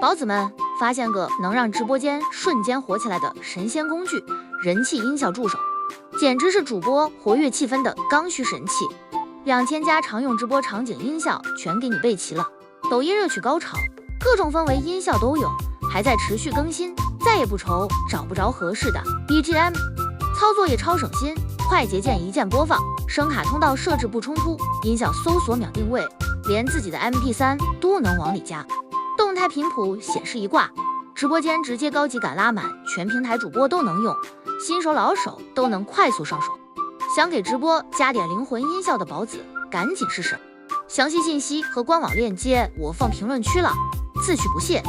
宝子们，发现个能让直播间瞬间火起来的神仙工具——人气音效助手，简直是主播活跃气氛的刚需神器。2000加常用直播场景音效全给你备齐了，抖音热曲高潮，各种氛围音效都有，还在持续更新，再也不愁找不着合适的 BGM。操作也超省心，快捷键一键播放，声卡通道设置不冲突，音效搜索秒定位，连自己的 MP3 都能往里加。动态频谱显示一挂，直播间直接高级感拉满，全平台主播都能用，新手老手都能快速上手。想给直播加点灵魂音效的宝子，赶紧试试。详细信息和官网链接我放评论区了，自取不谢。